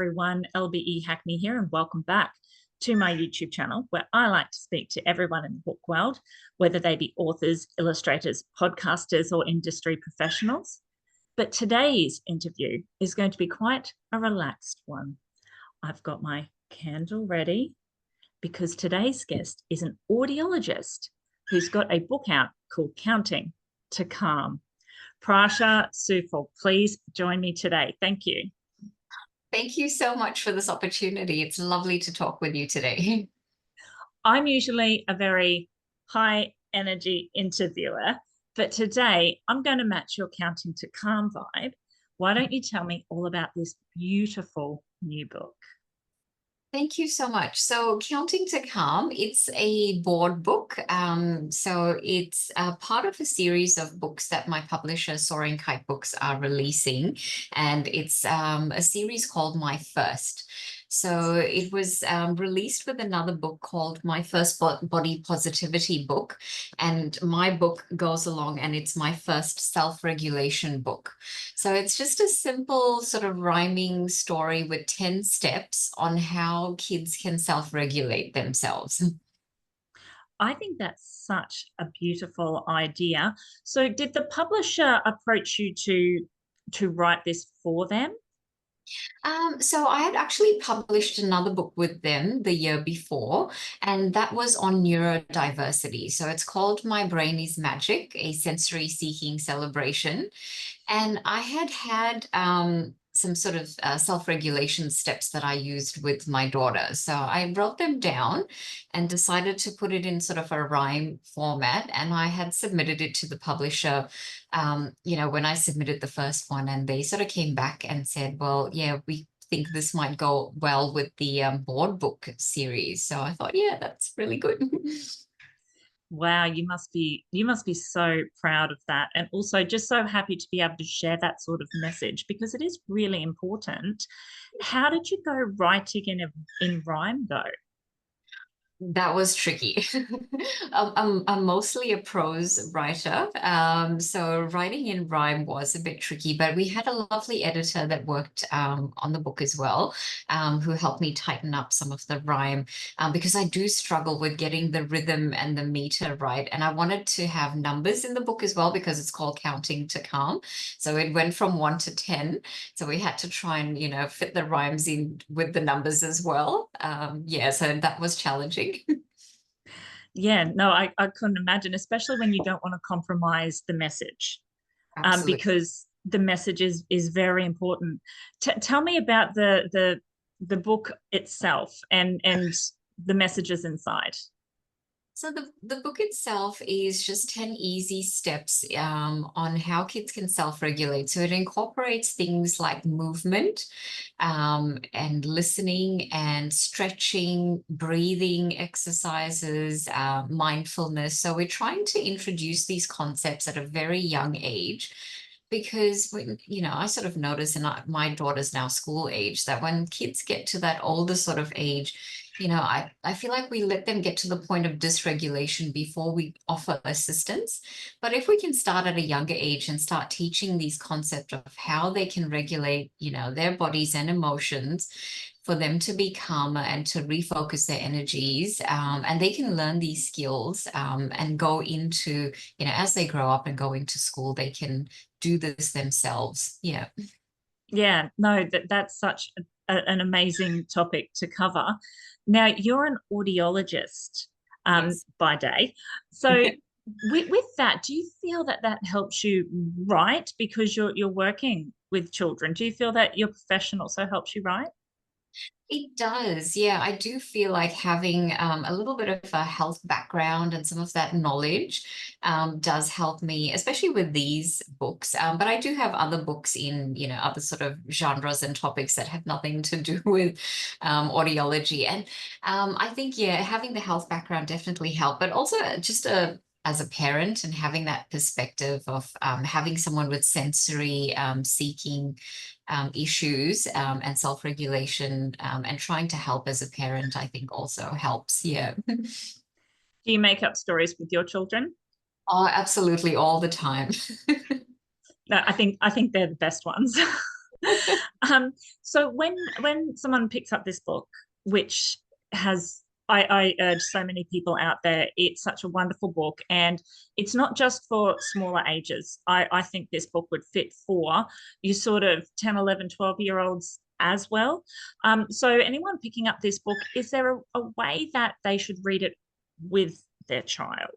everyone, LBE Hackney here, and welcome back to my YouTube channel, where I like to speak to everyone in the book world, whether they be authors, illustrators, podcasters, or industry professionals. But today's interview is going to be quite a relaxed one. I've got my candle ready because today's guest is an audiologist who's got a book out called Counting to Calm. Prasha Sooful, please join me today. Thank you. Thank you so much for this opportunity. It's lovely to talk with you today. I'm usually a very high energy interviewer, but today I'm going to match your Counting to Calm vibe. Why don't you tell me all about this beautiful new book? Thank you so much. So Counting to Calm, it's a board book. So it's part of a series of books that my publisher, Soaring Kite Books, are releasing. And it's a series called My First. So it was released with another book called My First Body Positivity book. And my book goes along and it's my first self-regulation book. So it's just a simple sort of rhyming story with 10 steps on how kids can self-regulate themselves. I think that's such a beautiful idea. So did the publisher approach you to write this for them? So I had actually published another book with them the year before, and that was on neurodiversity. So it's called My Brain is Magic, a sensory seeking celebration. And I had some sort of self-regulation steps that I used with my daughter. So I wrote them down and decided to put it in sort of a rhyme format. And I had submitted it to the publisher, when I submitted the first one, and they sort of came back and said, well, yeah, we think this might go well with the board book series. So I thought, yeah, that's really good. Wow, you must be so proud of that, and also just so happy to be able to share that sort of message because it is really important. How did you go writing in rhyme though? That was tricky. I'm mostly a prose writer, so writing in rhyme was a bit tricky, but we had a lovely editor that worked on the book as well, who helped me tighten up some of the rhyme, because I do struggle with getting the rhythm and the meter right. And I wanted to have numbers in the book as well because it's called Counting to Calm. So it went from 1 to 10. So we had to try and, fit the rhymes in with the numbers as well. So that was challenging. Yeah, no, I couldn't imagine, especially when you don't want to compromise the message, Absolutely. because the message is very important. Tell me about the book itself and the messages inside. So the book itself is just 10 easy steps on how kids can self-regulate. So it incorporates things like movement and listening and stretching, breathing exercises, mindfulness. So we're trying to introduce these concepts at a very young age. Because when, I sort of notice, and my daughter's now school age, that when kids get to that older sort of age, I feel like we let them get to the point of dysregulation before we offer assistance. But if we can start at a younger age and start teaching these concepts of how they can regulate, their bodies and emotions, for them to be calmer and to refocus their energies, and they can learn these skills and go into, as they grow up and go into school, they can do this themselves. Yeah, no, that's such an amazing topic to cover. Now, you're an audiologist Yes. by day. So with that, do you feel that helps you write because you're working with children? Do you feel that your profession also helps you write? It does. Yeah, I do feel like having a little bit of a health background and some of that knowledge does help me, especially with these books. But I do have other books in, other sort of genres and topics that have nothing to do with audiology. And I think, yeah, having the health background definitely helped, but also just as a parent and having that perspective of having someone with sensory seeking issues and self-regulation and trying to help as a parent, I think also helps. Yeah. Do you make up stories with your children? Oh, absolutely, all the time. No, I think they're the best ones. So when someone picks up this book, which has I urge so many people out there, it's such a wonderful book, and it's not just for smaller ages. I think this book would fit for you sort of 10, 11, 12-year olds as well. So anyone picking up this book, is there a way that they should read it with their child?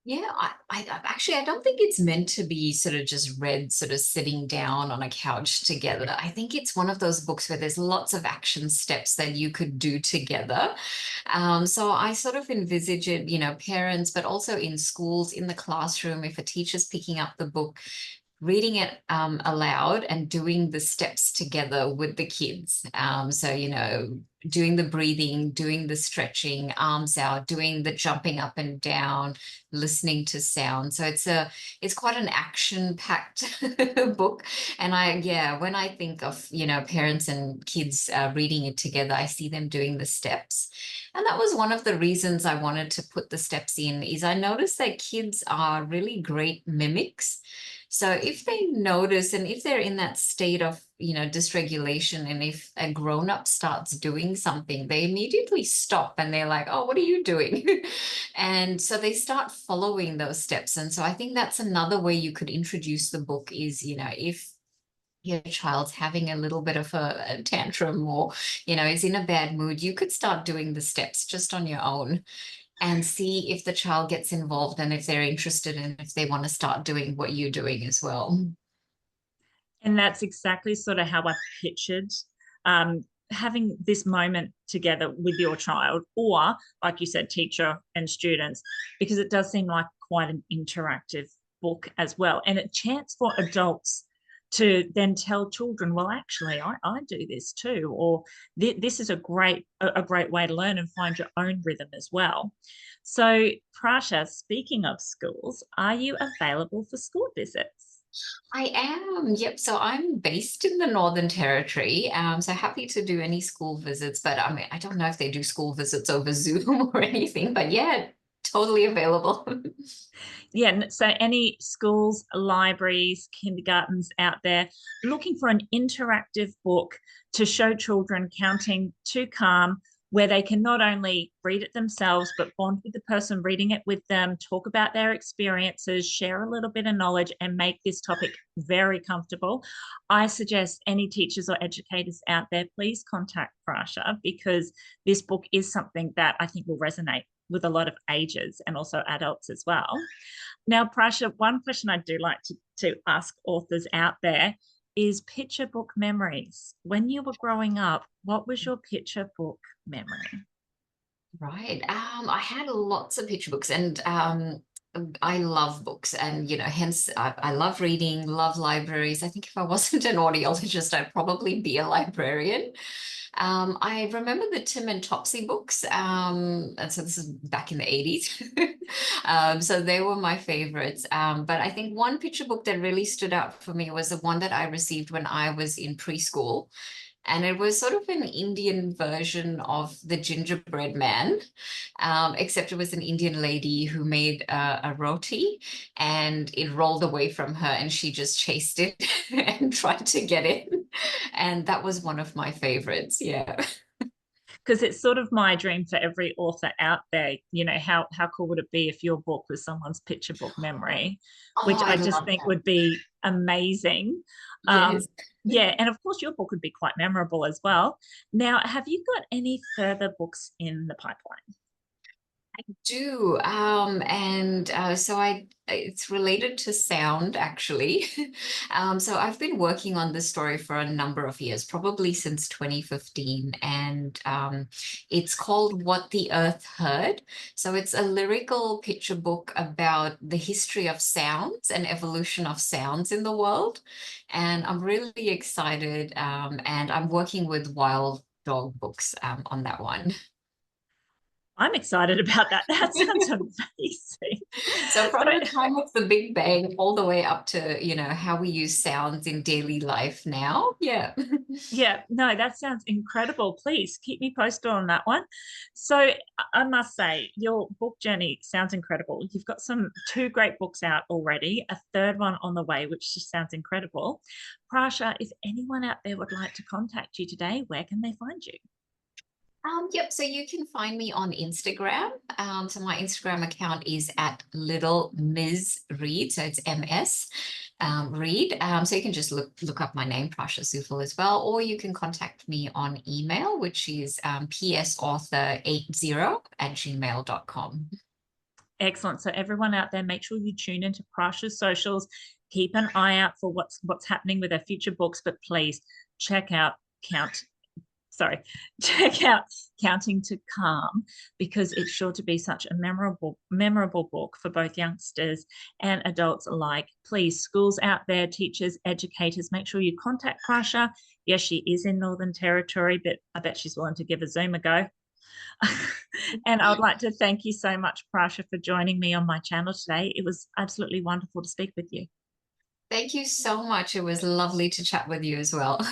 Yeah, I don't think it's meant to be sort of just read sort of sitting down on a couch together. I think it's one of those books where there's lots of action steps that you could do together. So I sort of envisage it, parents, but also in schools, in the classroom, if a teacher's picking up the book, reading it aloud and doing the steps together with the kids. So, doing the breathing, doing the stretching, arms out, doing the jumping up and down, listening to sound. So it's quite an action-packed book. And when I think of, parents and kids reading it together, I see them doing the steps. And that was one of the reasons I wanted to put the steps in, is I noticed that kids are really great mimics. So if they notice, and if they're in that state of, dysregulation, and if a grown-up starts doing something, they immediately stop and they're like, oh, what are you doing? And so they start following those steps. And so I think that's another way you could introduce the book is, if your child's having a little bit of a tantrum, or, is in a bad mood, you could start doing the steps just on your own and see if the child gets involved and if they're interested and if they want to start doing what you're doing as well. And that's exactly sort of how I pictured having this moment together with your child, or like you said, teacher and students, because it does seem like quite an interactive book as well, and a chance for adults to then tell children, well, actually, I do this too, or this is a great way to learn and find your own rhythm as well. So, Prasha, speaking of schools, are you available for school visits? I am, yep. So I'm based in the Northern Territory. So happy to do any school visits, but I mean, I don't know if they do school visits over Zoom or anything, but yeah, totally available. Yeah, so any schools, libraries, kindergartens out there looking for an interactive book to show children counting to calm, where they can not only read it themselves, but bond with the person reading it with them, talk about their experiences, share a little bit of knowledge, and make this topic very comfortable. I suggest any teachers or educators out there, please contact Prasha, because this book is something that I think will resonate with a lot of ages and also adults as well. Now, Prasha, one question I do like to ask authors out there is picture book memories. When you were growing up, what was your picture book memory? Right. I had lots of picture books, and I love books, and hence I love reading, love libraries. I think if I wasn't an audiologist, I'd probably be a librarian. I remember the Tim and Topsy books, and so this is back in the 80s. So they were my favorites. But I think one picture book that really stood out for me was the one that I received when I was in preschool. And it was sort of an Indian version of the gingerbread man, except it was an Indian lady who made a roti, and it rolled away from her and she just chased it and tried to get it. And that was one of my favorites. Yeah. Because it's sort of my dream for every author out there. How cool would it be if your book was someone's picture book memory, Oh, which I I just love think that. would be amazing. Yes. Yeah, and of course your book would be quite memorable as well. Now, have you got any further books in the pipeline? Do and so it's related to sound actually. So I've been working on this story for a number of years, probably since 2015, and it's called What the Earth Heard. So it's a lyrical picture book about the history of sounds and evolution of sounds in the world, and I'm really excited, and I'm working with Wild Dog Books on that one. I'm excited about that. That sounds amazing. So So from the time of the Big Bang all the way up to, how we use sounds in daily life now. Yeah. yeah, no, that sounds incredible. Please keep me posted on that one. So I must say, your book journey sounds incredible. You've got two great books out already, a third one on the way, which just sounds incredible. Prasha, if anyone out there would like to contact you today, where can they find you? Yep, so you can find me on Instagram. So my Instagram account is at Little Ms. Reed. So it's MS Reed. So you can just look up my name, Prasha Sooful, as well, or you can contact me on email, which is psauthor80@gmail.com. Excellent. So everyone out there, make sure you tune into Prasha's socials. Keep an eye out for what's happening with her future books, but please check out count sorry, check out Counting to Calm, because it's sure to be such a memorable book for both youngsters and adults alike. Please, schools out there, teachers, educators, make sure you contact Prasha. Yes, she is in Northern Territory, but I bet she's willing to give a Zoom a go. And I would like to thank you so much, Prasha, for joining me on my channel today. It was absolutely wonderful to speak with you. Thank you so much. It was lovely to chat with you as well.